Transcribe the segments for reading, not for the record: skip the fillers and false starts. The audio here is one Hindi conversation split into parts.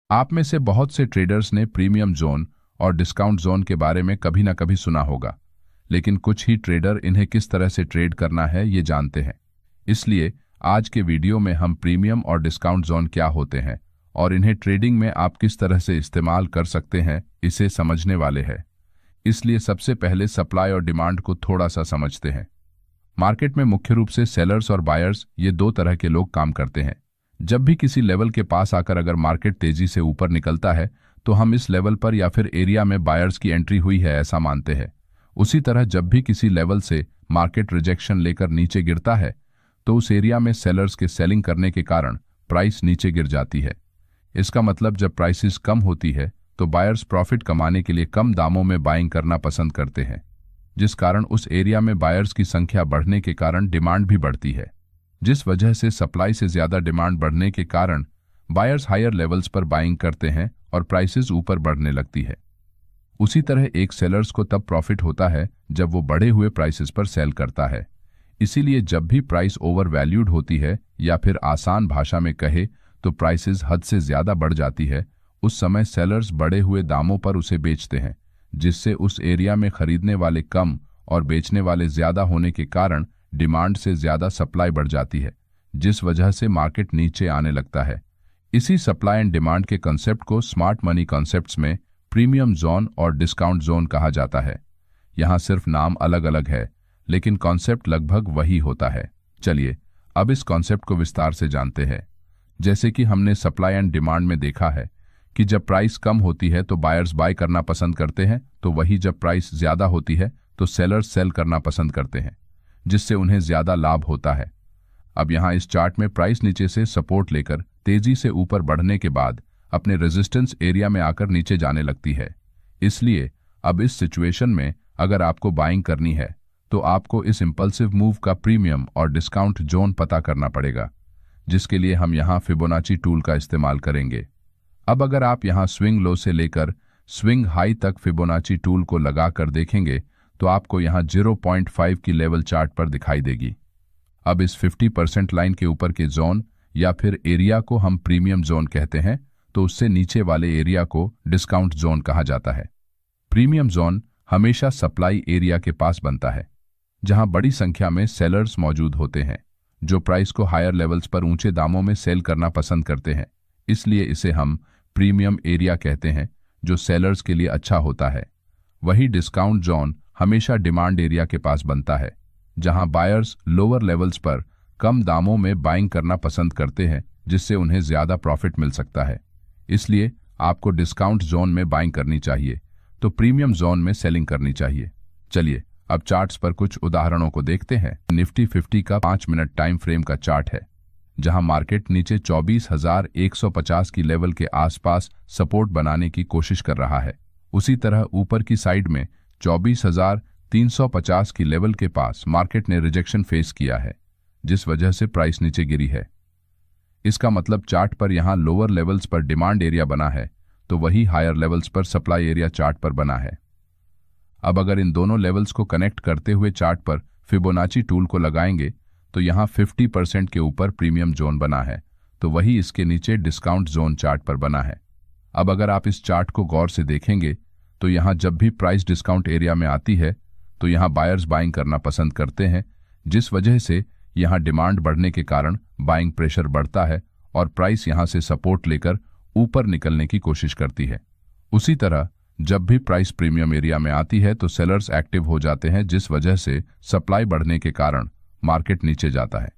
आप में से बहुत से ट्रेडर्स ने प्रीमियम जोन और डिस्काउंट जोन के बारे में कभी ना कभी सुना होगा, लेकिन कुछ ही ट्रेडर इन्हें किस तरह से ट्रेड करना है ये जानते हैं। इसलिए आज के वीडियो में हम प्रीमियम और डिस्काउंट जोन क्या होते हैं और इन्हें ट्रेडिंग में आप किस तरह से इस्तेमाल कर सकते हैं इसे समझने वाले हैं। इसलिए सबसे पहले सप्लाई और डिमांड को थोड़ा सा समझते हैं। मार्केट में मुख्य रूप से सेलर्स और बायर्स ये दो तरह के लोग काम करते हैं। जब भी किसी लेवल के पास आकर अगर मार्केट तेजी से ऊपर निकलता है तो हम इस लेवल पर या फिर एरिया में बायर्स की एंट्री हुई है ऐसा मानते हैं। उसी तरह जब भी किसी लेवल से मार्केट रिजेक्शन लेकर नीचे गिरता है तो उस एरिया में सेलर्स के सेलिंग करने के कारण प्राइस नीचे गिर जाती है। इसका मतलब जब प्राइसेस कम होती है तो बायर्स प्रॉफिट कमाने के लिए कम दामों में बाइंग करना पसंद करते हैं, जिस कारण उस एरिया में बायर्स की संख्या बढ़ने के कारण डिमांड भी बढ़ती है, जिस वजह से सप्लाई से ज्यादा डिमांड बढ़ने के कारण बायर्स हायर लेवल्स पर बाइंग करते हैं और प्राइसेस ऊपर बढ़ने लगती है। उसी तरह एक सेलर्स को तब प्रॉफिट होता है जब वो बढ़े हुए प्राइसेस पर सेल करता है। इसीलिए जब भी प्राइस ओवर वैल्यूड होती है या फिर आसान भाषा में कहे तो प्राइसेस हद से ज्यादा बढ़ जाती है, उस समय सेलर्स बढ़े हुए दामों पर उसे बेचते हैं, जिससे उस एरिया में खरीदने वाले कम और बेचने वाले ज्यादा होने के कारण डिमांड से ज्यादा सप्लाई बढ़ जाती है, जिस वजह से मार्केट नीचे आने लगता है। इसी सप्लाई एंड डिमांड के कॉन्सेप्ट को स्मार्ट मनी कॉन्सेप्ट्स में प्रीमियम जोन और डिस्काउंट जोन कहा जाता है। यहाँ सिर्फ नाम अलग अलग है, लेकिन कॉन्सेप्ट लगभग वही होता है। चलिए अब इस कॉन्सेप्ट को विस्तार से जानते हैं। जैसे कि हमने सप्लाई एंड डिमांड में देखा है कि जब प्राइस कम होती है तो बायर्स बाय करना पसंद करते हैं, तो वही जब प्राइस ज्यादा होती है तो सेलर्स सेल करना पसंद करते हैं, जिससे उन्हें ज्यादा लाभ होता है। अब यहाँ इस चार्ट में प्राइस नीचे से सपोर्ट लेकर तेजी से ऊपर बढ़ने के बाद अपने रेजिस्टेंस एरिया में आकर नीचे जाने लगती है। इसलिए अब इस सिचुएशन में अगर आपको बाइंग करनी है तो आपको इस इंपल्सिव मूव का प्रीमियम और डिस्काउंट जोन पता करना पड़ेगा, जिसके लिए हम यहाँ फिबोनाची टूल का इस्तेमाल करेंगे। अब अगर आप यहाँ स्विंग लो से लेकर स्विंग हाई तक फिबोनाची टूल को लगाकर देखेंगे तो आपको यहाँ 0.5 की लेवल चार्ट पर दिखाई देगी। अब इस 50% लाइन के ऊपर के जोन या फिर एरिया को हम प्रीमियम जोन कहते हैं, तो उससे नीचे वाले एरिया को डिस्काउंट जोन कहा जाता है। प्रीमियम जोन हमेशा सप्लाई एरिया के पास बनता है, जहां बड़ी संख्या में सेलर्स मौजूद होते हैं जो प्राइस को हायर लेवल्स पर ऊंचे दामों में सेल करना पसंद करते हैं। इसलिए इसे हम प्रीमियम एरिया कहते हैं, जो सेलर्स के लिए अच्छा होता है। वही डिस्काउंट जोन हमेशा डिमांड एरिया के पास बनता है, जहां बायर्स लोअर लेवल्स पर कम दामों में बाइंग करना पसंद करते हैं, जिससे उन्हें ज्यादा प्रॉफिट मिल सकता है। इसलिए आपको डिस्काउंट जोन में बाइंग करनी चाहिए तो प्रीमियम जोन में सेलिंग करनी चाहिए। चलिए अब चार्ट्स पर कुछ उदाहरणों को देखते हैं। निफ्टी 50 का 5 मिनट टाइम फ्रेम का चार्ट है, जहां मार्केट नीचे 24,150 की लेवल के आसपास सपोर्ट बनाने की कोशिश कर रहा है। उसी तरह ऊपर की साइड में 24,350 की लेवल के पास मार्केट ने रिजेक्शन फेस किया है, जिस वजह से प्राइस नीचे गिरी है। इसका मतलब चार्ट पर यहां लोअर लेवल्स पर डिमांड एरिया बना है, तो वही हायर लेवल्स पर सप्लाई एरिया चार्ट पर बना है। अब अगर इन दोनों लेवल्स को कनेक्ट करते हुए चार्ट पर फिबोनाची टूल को लगाएंगे तो यहाँ 50% के ऊपर प्रीमियम जोन बना है, तो वही इसके नीचे डिस्काउंट जोन चार्ट पर बना है। अब अगर आप इस चार्ट को गौर से देखेंगे तो यहाँ जब भी प्राइस डिस्काउंट एरिया में आती है तो यहाँ बायर्स बाइंग करना पसंद करते हैं, जिस वजह से यहाँ डिमांड बढ़ने के कारण बाइंग प्रेशर बढ़ता है और प्राइस यहाँ से सपोर्ट लेकर ऊपर निकलने की कोशिश करती है। उसी तरह जब भी प्राइस प्रीमियम एरिया में आती है तो सेलर्स एक्टिव हो जाते हैं, जिस वजह से सप्लाई बढ़ने के कारण मार्केट नीचे जाता है।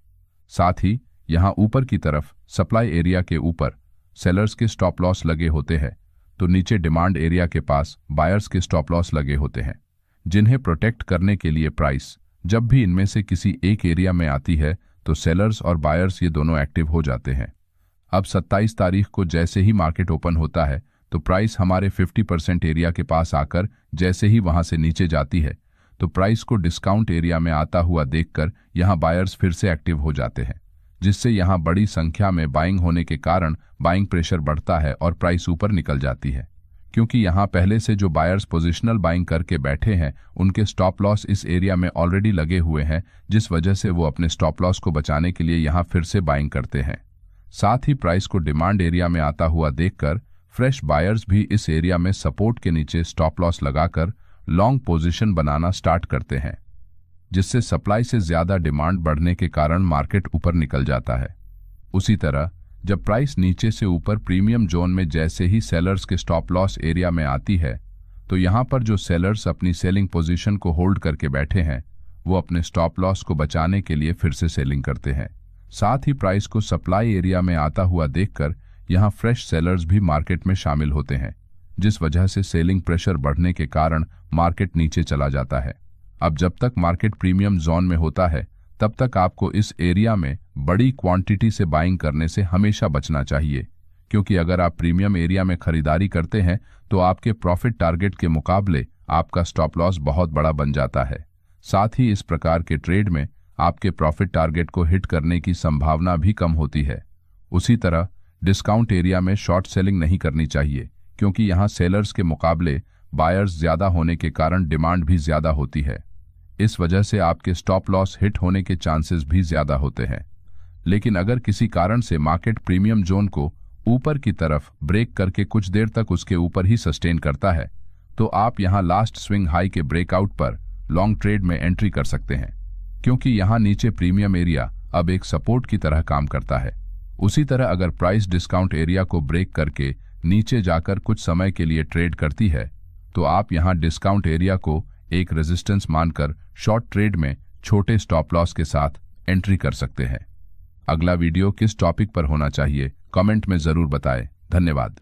साथ ही यहाँ ऊपर की तरफ सप्लाई एरिया के ऊपर सेलर्स के स्टॉप लॉस लगे होते हैं, तो नीचे डिमांड एरिया के पास बायर्स के स्टॉप लॉस लगे होते हैं, जिन्हें प्रोटेक्ट करने के लिए प्राइस जब भी इनमें से किसी एक एरिया में आती है तो सेलर्स और बायर्स ये दोनों एक्टिव हो जाते हैं। अब 27 तारीख को जैसे ही मार्केट ओपन होता है तो प्राइस हमारे 50% एरिया के पास आकर जैसे ही वहां से नीचे जाती है तो प्राइस को डिस्काउंट एरिया में आता हुआ देखकर यहां बायर्स फिर से एक्टिव हो जाते हैं, जिससे यहां बड़ी संख्या में बाइंग होने के कारण बाइंग प्रेशर बढ़ता है और प्राइस ऊपर निकल जाती है। क्योंकि यहां पहले से जो बायर्स पोजिशनल बाइंग करके बैठे हैं उनके स्टॉप लॉस इस एरिया में ऑलरेडी लगे हुए हैं, जिस वजह से वो अपने स्टॉप लॉस को बचाने के लिए यहां फिर से बाइंग करते हैं। साथ ही प्राइस को डिमांड एरिया में आता हुआ देखकर फ्रेश बायर्स भी इस एरिया में सपोर्ट के नीचे स्टॉप लॉस लगाकर लॉन्ग पोजीशन बनाना स्टार्ट करते हैं, जिससे सप्लाई से ज्यादा डिमांड बढ़ने के कारण मार्केट ऊपर निकल जाता है। उसी तरह जब प्राइस नीचे से ऊपर प्रीमियम जोन में जैसे ही सेलर्स के स्टॉप लॉस एरिया में आती है, तो यहां पर जो सेलर्स अपनी सेलिंग पोजीशन को होल्ड करके बैठे हैं, वो अपने स्टॉप लॉस को बचाने के लिए फिर से सेलिंग करते हैं। साथ ही प्राइस को सप्लाई एरिया में आता हुआ देखकर यहां फ्रेश सेलर्स भी मार्केट में शामिल होते हैं, जिस वजह से सेलिंग प्रेशर बढ़ने के कारण मार्केट नीचे चला जाता है। अब जब तक मार्केट प्रीमियम जोन में होता है, तब तक आपको इस एरिया में बड़ी क्वांटिटी से बाइंग करने से हमेशा बचना चाहिए, क्योंकि अगर आप प्रीमियम एरिया में खरीदारी करते हैं तो आपके प्रॉफिट टारगेट के मुकाबले आपका स्टॉप लॉस बहुत बड़ा बन जाता है। साथ ही इस प्रकार के ट्रेड में आपके प्रॉफिट टारगेट को हिट करने की संभावना भी कम होती है। उसी तरह डिस्काउंट एरिया में शॉर्ट सेलिंग नहीं करनी चाहिए, क्योंकि यहां सेलर्स के मुकाबले बायर्स ज्यादा होने के कारण डिमांड भी ज्यादा होती है। इस वजह से आपके स्टॉप लॉस हिट होने के चांसेस भी ज्यादा होते हैं। लेकिन अगर किसी कारण से मार्केट प्रीमियम जोन को ऊपर की तरफ ब्रेक करके कुछ देर तक उसके ऊपर ही सस्टेन करता है, तो आप यहां लास्ट स्विंग हाई के ब्रेकआउट पर लॉन्ग ट्रेड में एंट्री कर सकते हैं, क्योंकि यहां नीचे प्रीमियम एरिया अब एक सपोर्ट की तरह काम करता है। उसी तरह अगर प्राइस डिस्काउंट एरिया को ब्रेक करके नीचे जाकर कुछ समय के लिए ट्रेड करती है, तो आप यहां डिस्काउंट एरिया को एक रेजिस्टेंस मानकर शॉर्ट ट्रेड में छोटे स्टॉप लॉस के साथ एंट्री कर सकते हैं। अगला वीडियो किस टॉपिक पर होना चाहिए, कमेंट में जरूर बताएं। धन्यवाद।